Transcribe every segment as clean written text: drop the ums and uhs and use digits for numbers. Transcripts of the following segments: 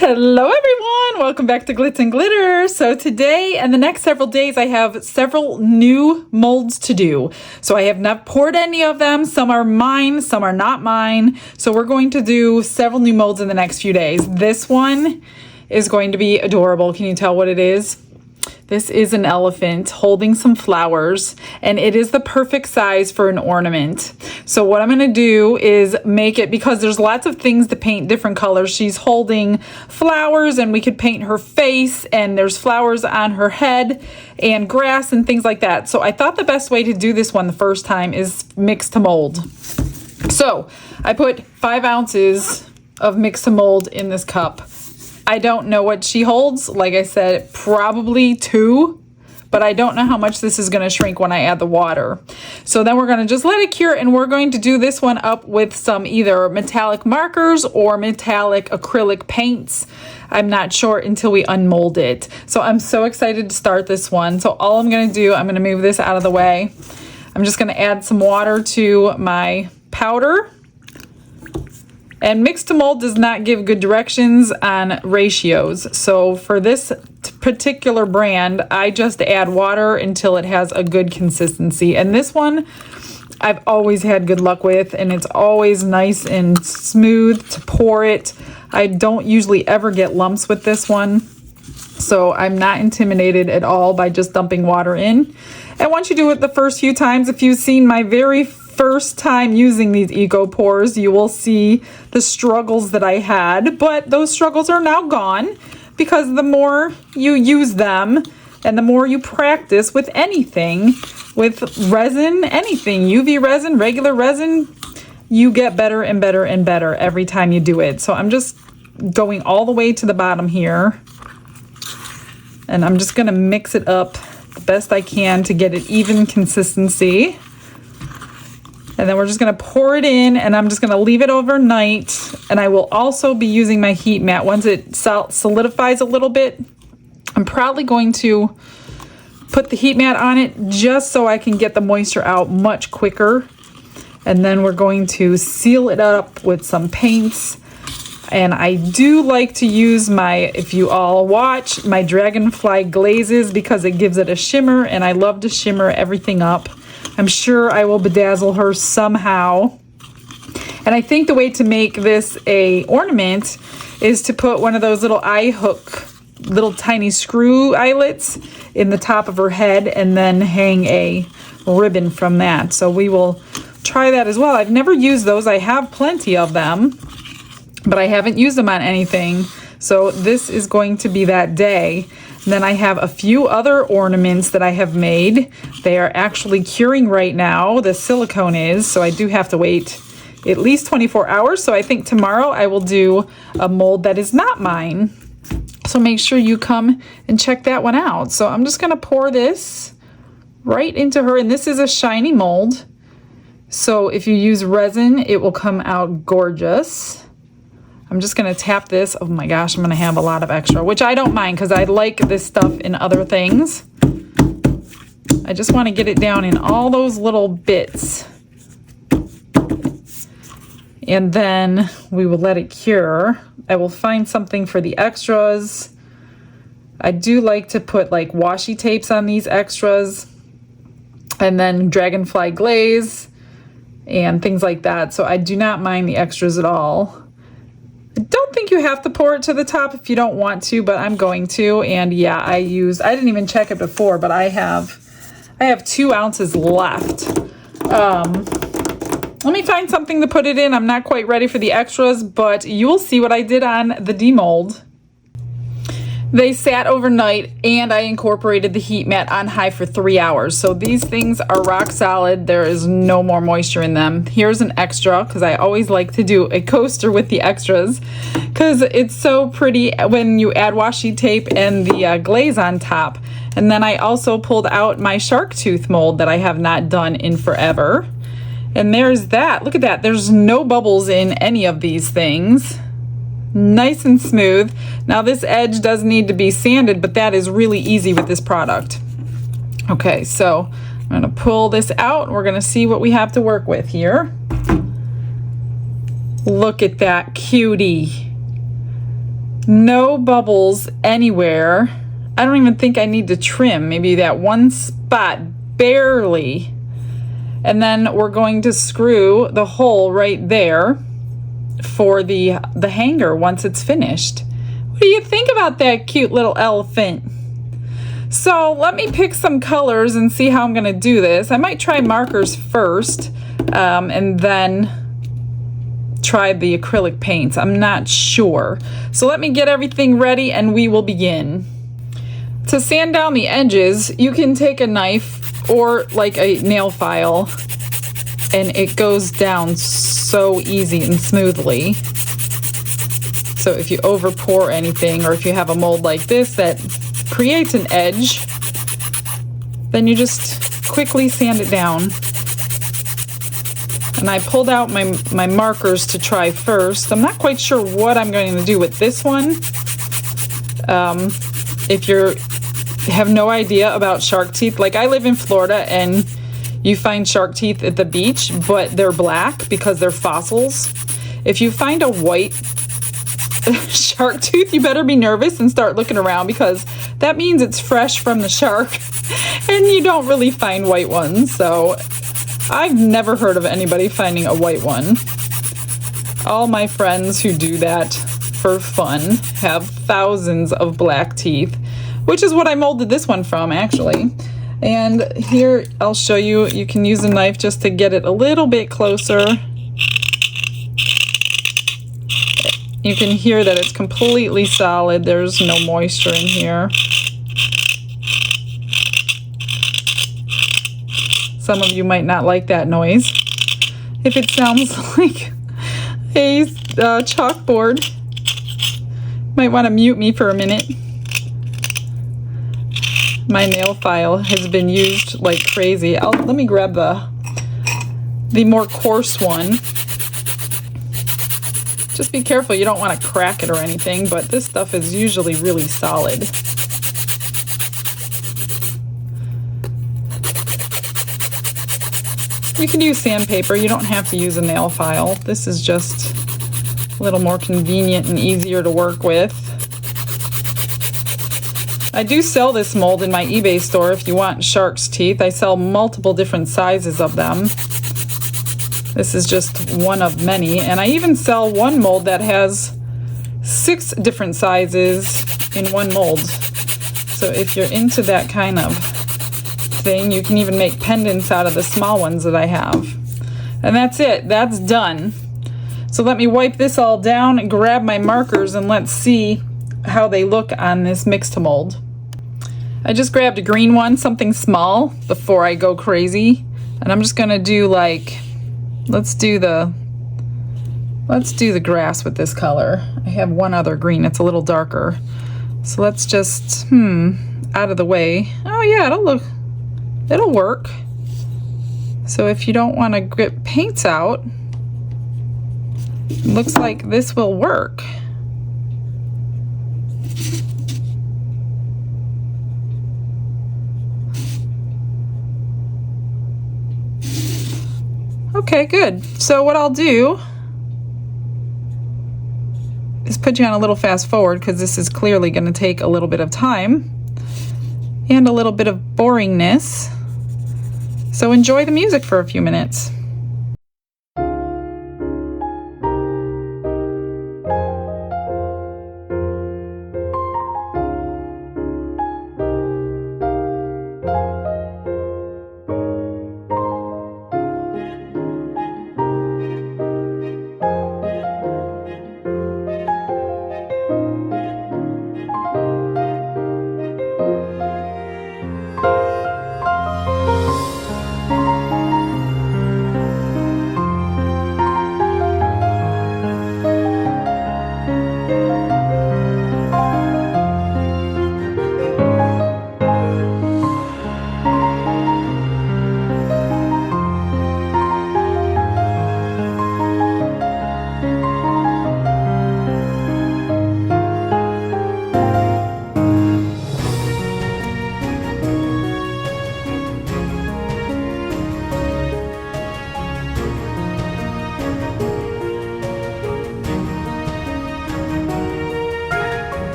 Hello everyone, welcome back to Glitz and Glitter. So today and the next several days I have several new molds to do. So I have not poured any of them. Some are mine, some are not mine. So we're going to do several new molds in the next few days. This one is going to be adorable. Can you tell what it is? This is an elephant holding some flowers, and it is the perfect size for an ornament. So what I'm going to do is make it, because there's lots of things to paint different colors. She's holding flowers, and we could paint her face, and there's flowers on her head and grass and things like that. So I thought the best way to do this one the first time is mix to mold. So I put 5 ounces of mix to mold in this cup. I don't know what she holds. Like I said, probably 2, but I don't know how much this is going to shrink when I add the water. So then we're going to just let it cure, and we're going to do this one up with some either metallic markers or metallic acrylic paints. I'm not sure until we unmold it. So I'm so excited to start this one. So all I'm going to do, I'm going to move this out of the way. I'm just going to add some water to my powder. And mix to mold does not give good directions on ratios. So for this particular brand, I just add water until it has a good consistency. And this one, I've always had good luck with, and it's always nice and smooth to pour it. I don't usually ever get lumps with this one. So I'm not intimidated at all by just dumping water in. And once you do it the first few times, if you've seen my very first time using these eco pours, you will see the struggles that I had, but those struggles are now gone, because the more you use them and the more you practice with anything, with resin, anything, UV resin, regular resin, you get better and better and better every time you do it. So I'm just going all the way to the bottom here, and I'm just going to mix it up the best I can to get it even consistency. And then we're just going to pour it in, and I'm just going to leave it overnight. And I will also be using my heat mat once it solidifies a little bit. I'm probably going to put the heat mat on it just so I can get the moisture out much quicker. And then we're going to seal it up with some paints. And I do like to use my, if you all watch, my dragonfly glazes, because it gives it a shimmer, and I love to shimmer everything up. I'm sure I will bedazzle her somehow. And I think the way to make this a ornament is to put one of those little eye hook, little tiny screw eyelets in the top of her head, and then hang a ribbon from that. So we will try that as well. I've never used those. I have plenty of them, but I haven't used them on anything. So this is going to be that day. And then I have a few other ornaments that I have made. They are actually curing right now. The silicone is, so I do have to wait at least 24 hours. So I think tomorrow I will do a mold that is not mine. So make sure you come and check that one out. So I'm just going to pour this right into her. And this is a shiny mold. So if you use resin, it will come out gorgeous. I'm just going to tap this. Oh my gosh, I'm going to have a lot of extra, which I don't mind, because I like this stuff in other things. I just want to get it down in all those little bits. And then we will let it cure. I will find something for the extras. I do like to put like washi tapes on these extras, and then dragonfly glaze and things like that. So I do not mind the extras at all. I don't think you have to pour it to the top if you don't want to, but I'm going to. And yeah, I didn't even check it before, but I have 2 ounces left. Let me find something to put it in. I'm not quite ready for the extras, but you will see what I did on the demold. They sat overnight, and I incorporated the heat mat on high for 3 hours. So these things are rock solid. There is no more moisture in them. Here's an extra, because I always like to do a coaster with the extras, because it's so pretty when you add washi tape and the glaze on top. And then I also pulled out my shark tooth mold that I have not done in forever. And there's that. Look at that. There's no bubbles in any of these things. Nice and smooth. Now this edge does need to be sanded, but that is really easy with this product. Okay, so I'm going to pull this out, and we're going to see what we have to work with here. Look at that cutie. No bubbles anywhere. I don't even think I need to trim. Maybe that one spot, barely. And then we're going to screw the hole right there for the hanger once it's finished. What do you think about that cute little elephant? So let me pick some colors and see how I'm going to do this. I might try markers first and then try the acrylic paints. I'm not sure. So let me get everything ready and we will begin. To sand down the edges, you can take a knife or like a nail file, and it goes down so easy and smoothly. So if you over pour anything, or if you have a mold like this that creates an edge, then you just quickly sand it down. And I pulled out my markers to try first. I'm not quite sure what I'm going to do with this one. If you have no idea about shark teeth, like I live in Florida and you find shark teeth at the beach, but they're black because they're fossils. If you find a white shark tooth, you better be nervous and start looking around, because that means it's fresh from the shark and you don't really find white ones. So I've never heard of anybody finding a white one. All my friends who do that for fun have thousands of black teeth, which is what I molded this one from, actually. And here I'll show you, you can use a knife just to get it a little bit closer. You can hear that it's completely solid. There's no moisture in here. Some of you might not like that noise. If it sounds like a chalkboard, might want to mute me for a minute. My nail file has been used like crazy. Let me grab the more coarse one. Just be careful, you don't want to crack it or anything, but this stuff is usually really solid. You can use sandpaper, you don't have to use a nail file. This is just a little more convenient and easier to work with. I do sell this mold in my eBay store if you want shark's teeth. I sell multiple different sizes of them. This is just one of many, and I even sell one mold that has 6 different sizes in one mold. So if you're into that kind of thing, you can even make pendants out of the small ones that I have. And that's it, that's done. So let me wipe this all down and grab my markers and let's see how they look on this mix to mold. I just grabbed a green one, something small, before I go crazy. And I'm just gonna do like, let's do the grass with this color. I have one other green, it's a little darker. So let's just, out of the way. Oh yeah, it'll work. So if you don't want to grip paints out, it looks like this will work. Okay, good. So what I'll do is put you on a little fast forward, because this is clearly going to take a little bit of time and a little bit of boringness. So enjoy the music for a few minutes.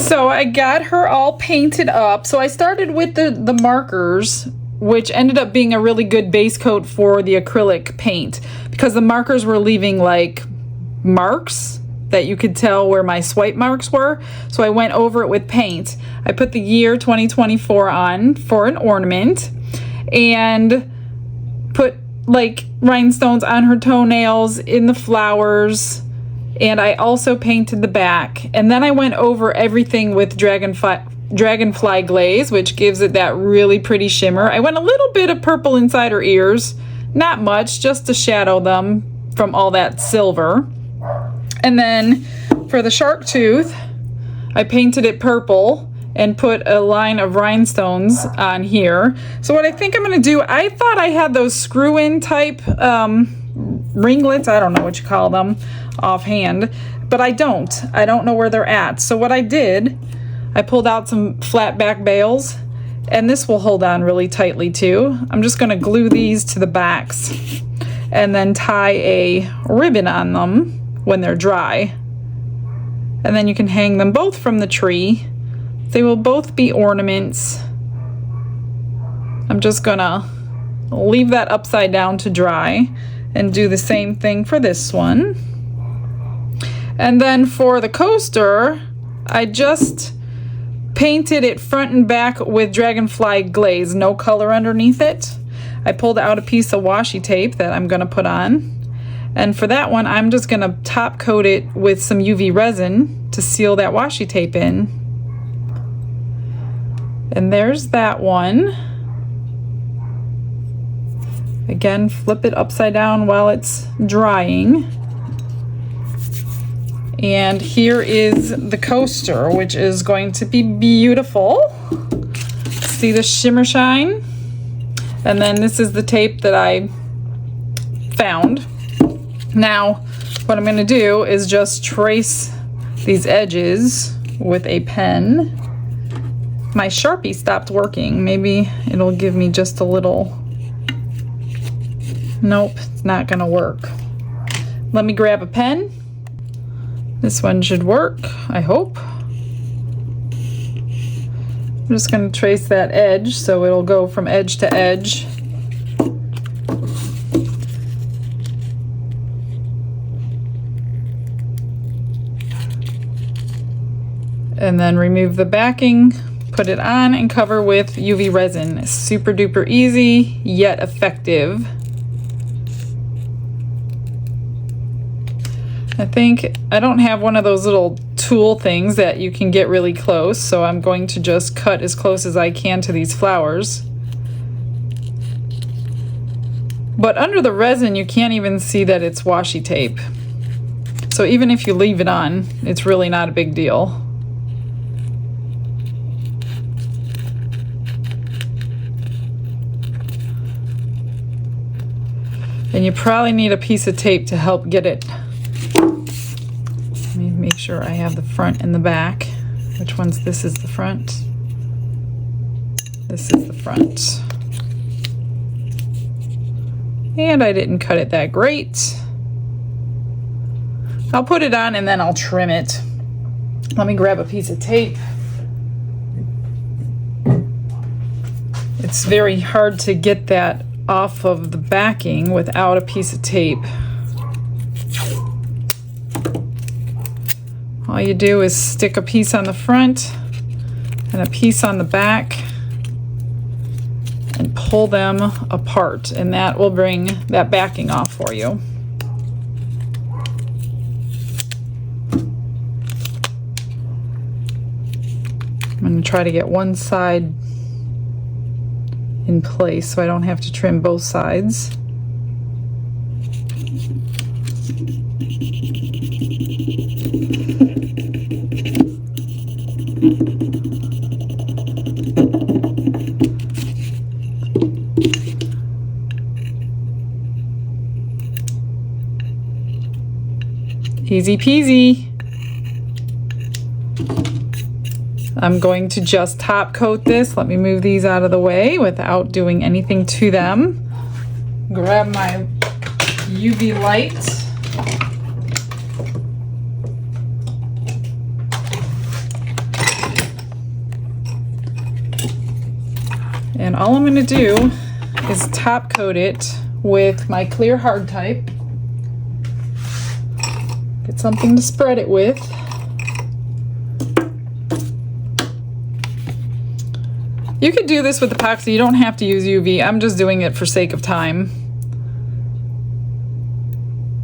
So I got her all painted up. So I started with the markers, which ended up being a really good base coat for the acrylic paint because the markers were leaving like marks that you could tell where my swipe marks were. So I went over it with paint. I put the year 2024 on for an ornament and put like rhinestones on her toenails, in the flowers, and I also painted the back. And then I went over everything with dragonfly glaze, which gives it that really pretty shimmer. I went a little bit of purple inside her ears, not much, just to shadow them from all that silver. And then for the shark tooth, I painted it purple and put a line of rhinestones on here. So what I think I'm gonna do, I thought I had those screw-in type ringlets, I don't know what you call them offhand, but I don't know where they're at. So what I did, I pulled out some flat back bails, and this will hold on really tightly too. I'm just gonna glue these to the backs and then tie a ribbon on them when they're dry. And then you can hang them both from the tree. They will both be ornaments. I'm just gonna leave that upside down to dry and do the same thing for this one. And then for the coaster, I just painted it front and back with dragonfly glaze, no color underneath it. I pulled out a piece of washi tape that I'm gonna put on. And for that one, I'm just gonna top coat it with some UV resin to seal that washi tape in. And there's that one. Again, flip it upside down while it's drying. And here is the coaster, which is going to be beautiful. See the shimmer shine? And then this is the tape that I found. Now, what I'm gonna do is just trace these edges with a pen. My Sharpie stopped working. Maybe it'll give me just a little... Nope, it's not gonna work. Let me grab a pen. This one should work, I hope. I'm just gonna trace that edge so it'll go from edge to edge. And then remove the backing, put it on, and cover with UV resin. Super duper easy, yet effective. I think I don't have one of those little tool things that you can get really close, so I'm going to just cut as close as I can to these flowers. But under the resin, you can't even see that it's washi tape. So even if you leave it on, it's really not a big deal. And you probably need a piece of tape to help get it. Let me make sure I have the front and the back. Which one's this is the front? This is the front. And I didn't cut it that great. I'll put it on and then I'll trim it. Let me grab a piece of tape. It's very hard to get that off of the backing without a piece of tape. All you do is stick a piece on the front and a piece on the back and pull them apart, and that will bring that backing off for you. I'm going to try to get one side in place so I don't have to trim both sides. Easy peasy. I'm going to just top coat this. Let me move these out of the way without doing anything to them. Grab my UV light. And all I'm going to do is top coat it with my clear hard type. Get something to spread it with. You could do this with epoxy. You don't have to use UV. I'm just doing it for sake of time.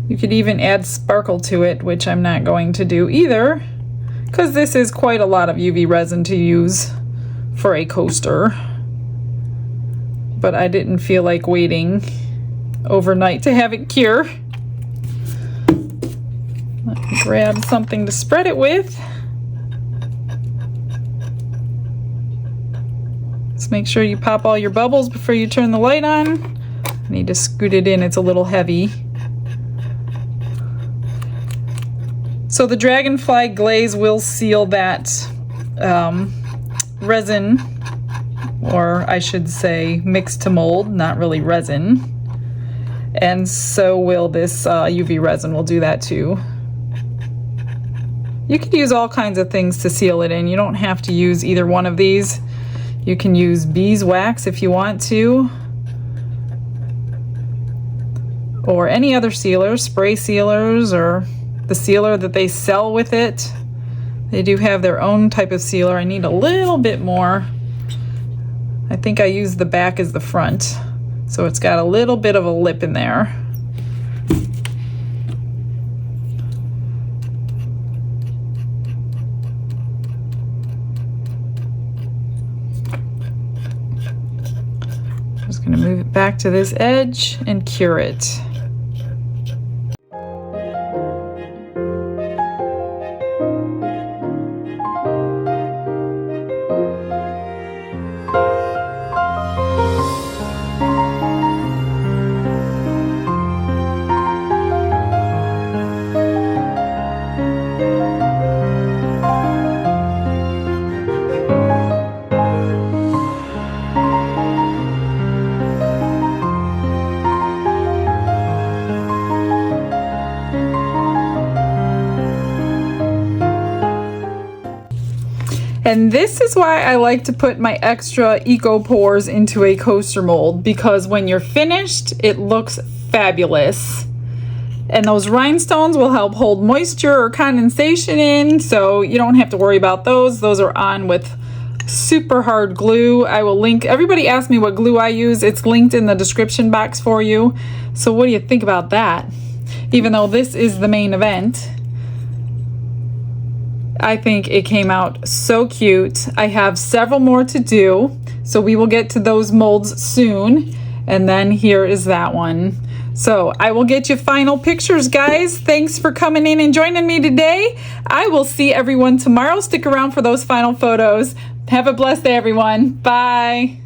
You could even add sparkle to it, which I'm not going to do either, because this is quite a lot of UV resin to use for a coaster. But I didn't feel like waiting overnight to have it cure. Let me grab something to spread it with. Just make sure you pop all your bubbles before you turn the light on. I need to scoot it in, it's a little heavy. So the dragonfly glaze will seal that resin, or I should say mix to mold, not really resin. And so will this UV resin, will do that too. You could use all kinds of things to seal it in. You don't have to use either one of these. You can use beeswax if you want to, or any other sealers, spray sealers, or the sealer that they sell with it. They do have their own type of sealer. I need a little bit more. I think I used the back as the front, so it's got a little bit of a lip in there. Just gonna move it back to this edge and cure it. And this is why I like to put my extra eco pores into a coaster mold, because when you're finished, it looks fabulous. And those rhinestones will help hold moisture or condensation in, so you don't have to worry about those. Those are on with super hard glue. I will link, everybody asked me what glue I use. It's linked in the description box for you. So what do you think about that? Even though this is the main event, I think it came out so cute. I have several more to do, so we will get to those molds soon. And then here is that one. So I will get you final pictures, guys. Thanks for coming in and joining me today. I will see everyone tomorrow. Stick around for those final photos. Have a blessed day, everyone. Bye.